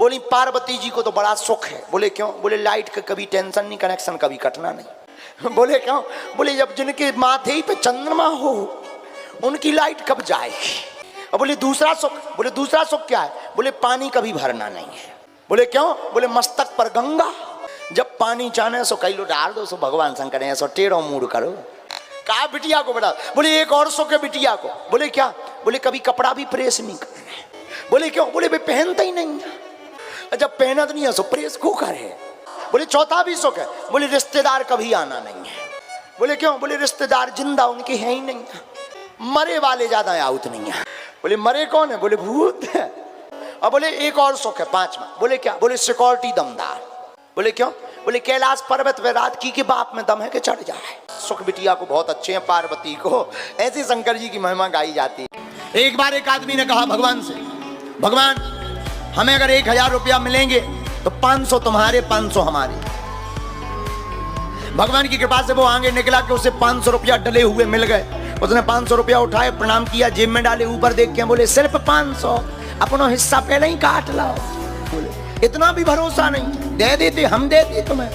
बोली पार्वती जी को तो बड़ा सुख है। बोले क्यों? बोले लाइट का कभी टेंशन नहीं, कनेक्शन कभी कटना नहीं। बोले क्यों? बोले जब जिनके माथे ही पे चंद्रमा हो उनकी लाइट कब जाएगी। और बोले दूसरा सुख। बोले दूसरा सुख क्या है? बोले पानी कभी भरना नहीं है। बोले क्यों? बोले मस्तक पर गंगा, जब पानी चाहे सो कई लो डाल दो, सो भगवान शंकर है सो टेढ़ो मूड करो। कहा बिटिया को बता। बोले एक और सुख है बिटिया को। बोले क्या? बोले कभी कपड़ा भी प्रेस नहीं करना। बोले क्यों? बोले वे पहनता ही नहीं है, जब पहनत नहीं है सो प्रेस को करे। बोले चौथा भी सुख है। बोले रिश्तेदार कभी आना नहीं है। बोले क्यों? बोले रिश्तेदार जिंदा उनके हैं ही नहीं, मरे वाले ज्यादा आउत नहीं है। बोले मरे कौन है? बोले भूत है। और बोले एक और सुख है पांचवा। बोले क्या? बोले सिक्योरिटी दमदार। बोले क्यों? बोले कैलाश पर्वत पे रात की के बाप में दम है कि चढ़ जाए। सुख बिटिया को बहुत अच्छे हैं पार्वती को, ऐसे शंकर जी की महिमा गाई जाती है। एक बार एक आदमी ने कहा भगवान से, भगवान हमें अगर 1000 रुपया मिलेंगे तो 500 तुम्हारे 500 हमारे। भगवान की कृपा से वो आगे निकला कि उसे 500 रुपया डले हुए मिल गए। उसने 500 रुपया उठाए, प्रणाम किया, जेब में डाले, ऊपर देख के बोले सिर्फ 500, अपना हिस्सा पहले ही काट लाओ। बोले इतना भी भरोसा नहीं, दे देते हम देते तुम्हें।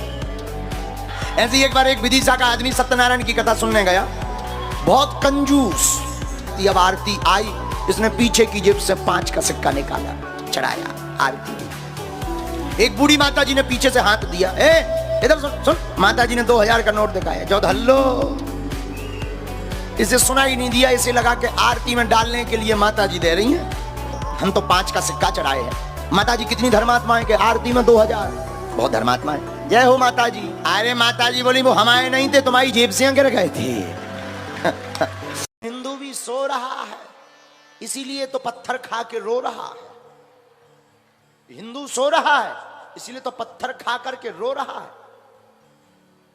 ऐसे एक बार एक विदिशा का आदमी सत्यनारायण की कथा सुनने गया, बहुत कंजूस। अब आरती आई, इसने पीछे की जेब से 5 का सिक्का निकाला, चढ़ाया आरती। एक बूढ़ी माता जी ने पीछे से हाथ दिया, इधर सुन सुन। माता जी ने 2000 का नोट दिखाया, जो हल्लो, इसे सुना ही नहीं दिया। इसे लगा कि आरती में डालने के लिए माता जी दे रही हैं, हम तो 5 का सिक्का चढ़ाए हैं। माता जी कितनी धर्मात्मा है कि आरती में 2000, बहुत धर्मात्मा है। जय हो माता जी। अरे माता जी बोली वो हमारे नहीं थे, तुम्हारी जेब से गिर गए थे। हिंदू भी सो रहा है इसीलिए तो पत्थर खा के रो रहा है। हिंदू सो रहा है इसीलिए तो पत्थर खा करके रो रहा है।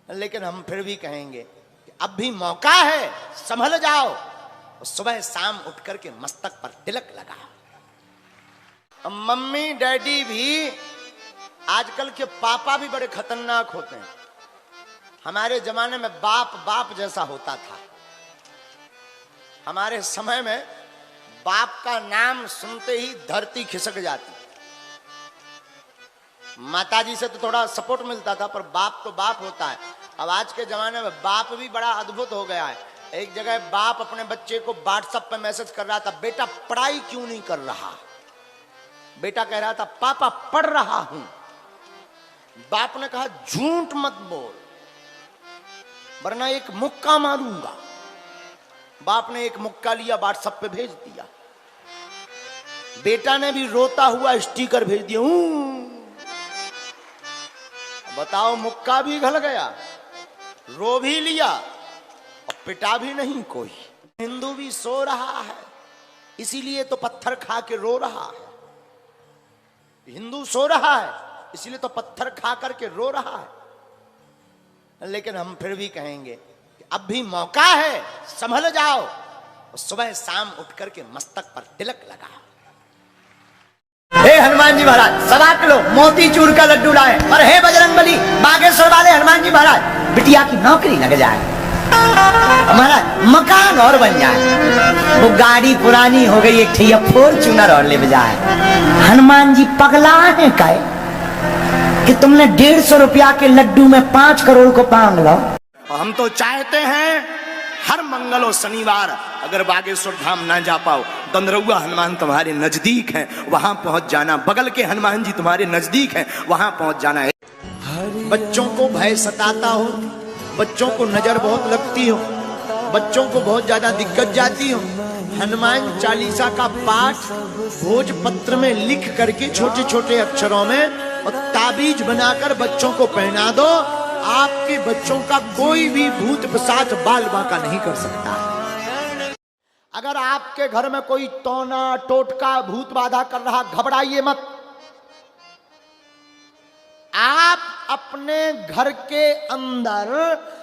लेकिन हम फिर भी कहेंगे कि अब भी मौका है, संभल जाओ। सुबह शाम उठ करके मस्तक पर तिलक लगाओ। मम्मी डैडी भी, आजकल के पापा भी बड़े खतरनाक होते हैं। हमारे जमाने में बाप बाप जैसा होता था। हमारे समय में बाप का नाम सुनते ही धरती खिसक जाती। माताजी से तो थोड़ा सपोर्ट मिलता था, पर बाप तो बाप होता है। अब आज के जमाने में बाप भी बड़ा अद्भुत हो गया है। एक जगह बाप अपने बच्चे को व्हाट्सएप पे मैसेज कर रहा था, बेटा पढ़ाई क्यों नहीं कर रहा? बेटा कह रहा था पापा पढ़ रहा हूं। बाप ने कहा झूठ मत बोल वरना एक मुक्का मारूंगा। बाप ने एक मुक्का लिया, व्हाट्सएप पे भेज दिया। बेटा ने भी रोता हुआ स्टिकर भेज दिया। बताओ, मुक्का भी घल गया, रो भी लिया और पिटा भी नहीं कोई। हिंदू भी सो रहा है इसीलिए तो पत्थर खा के रो रहा है। हिंदू सो रहा है इसीलिए तो पत्थर खा करके रो रहा है। लेकिन हम फिर भी कहेंगे कि अब भी मौका है, संभल जाओ। सुबह शाम उठ करके मस्तक पर तिलक लगाओ। हे हनुमान जी महाराज, 1.25 किलो मोतीचूर का लड्डू लाए। और हे बजरंगबली, बागेश्वर वाले हनुमान जी महाराज, बिटिया की नौकरी लग जाए, महाराज मकान और बन जाए, वो गाड़ी पुरानी हो गई, एक ठिया फॉर्च्यूनर और ले जाए। हनुमान जी पगला है काय कि तुमने 150 रुपया के लड्डू में 5 करोड़ को पांग लो। हम तो चाहते हैं हर मंगल और शनिवार अगर बागेश्वर धाम ना जा पाओ, दंदरौआ हनुमान तुम्हारे नजदीक हैं, वहां पहुंच जाना। बगल के हनुमान जी तुम्हारे नजदीक हैं, वहां पहुंच जाना है। बच्चों को भय सताता हो, बच्चों को नजर बहुत लगती हो, बच्चों को बहुत ज्यादा दिक्कत जाती हो, हनुमान चालीसा का पाठ भोजपत्र में लिख करके छोटे छोटे अक्षरों में और ताबीज बनाकर बच्चों को पहना दो। आपके बच्चों का कोई भी भूत पिशाच बाल बांका नहीं कर सकता। अगर आपके घर में कोई टोना टोटका भूत बाधा कर रहा, घबराइए मत। आप अपने घर के अंदर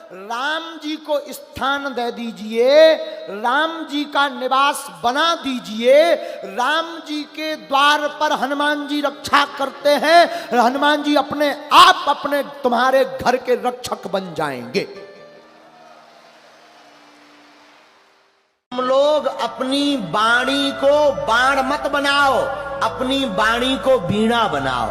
राम जी को स्थान दे दीजिए, राम जी का निवास बना दीजिए। राम जी के द्वार पर हनुमान जी रक्षा करते हैं, हनुमान जी अपने आप अपने तुम्हारे घर के रक्षक बन जाएंगे। हम लोग अपनी वाणी को बाण मत बनाओ, अपनी वाणी को वीणा बनाओ।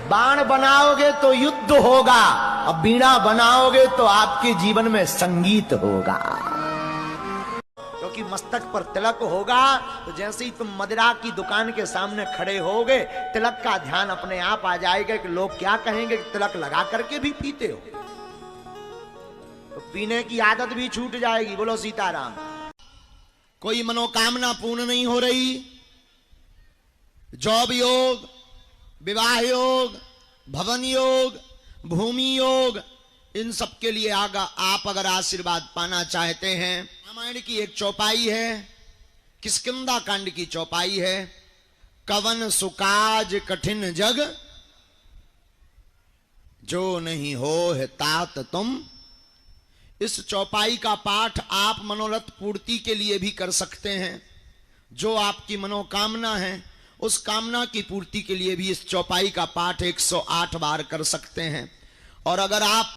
बाण बनाओगे तो युद्ध होगा, और वीणा बनाओगे तो आपके जीवन में संगीत होगा। क्योंकि मस्तक पर तिलक होगा तो जैसे ही तुम मदिरा की दुकान के सामने खड़े होगे, तिलक का ध्यान अपने आप आ जाएगा कि लोग क्या कहेंगे कि तिलक लगा करके भी पीते हो, तो पीने की आदत भी छूट जाएगी। बोलो सीताराम। कोई मनोकामना पूर्ण नहीं हो रही, जॉब योग, विवाह योग, भवन योग, भूमि योग, इन सब के लिए आप अगर आशीर्वाद पाना चाहते हैं, रामायण की एक चौपाई है, किष्किंधा कांड की चौपाई है, कवन सुकाज कठिन जग जो नहीं हो है तात तुम। इस चौपाई का पाठ आप मनोरथ पूर्ति के लिए भी कर सकते हैं। जो आपकी मनोकामना है उस कामना की पूर्ति के लिए भी इस चौपाई का पाठ 108 बार कर सकते हैं। और अगर आप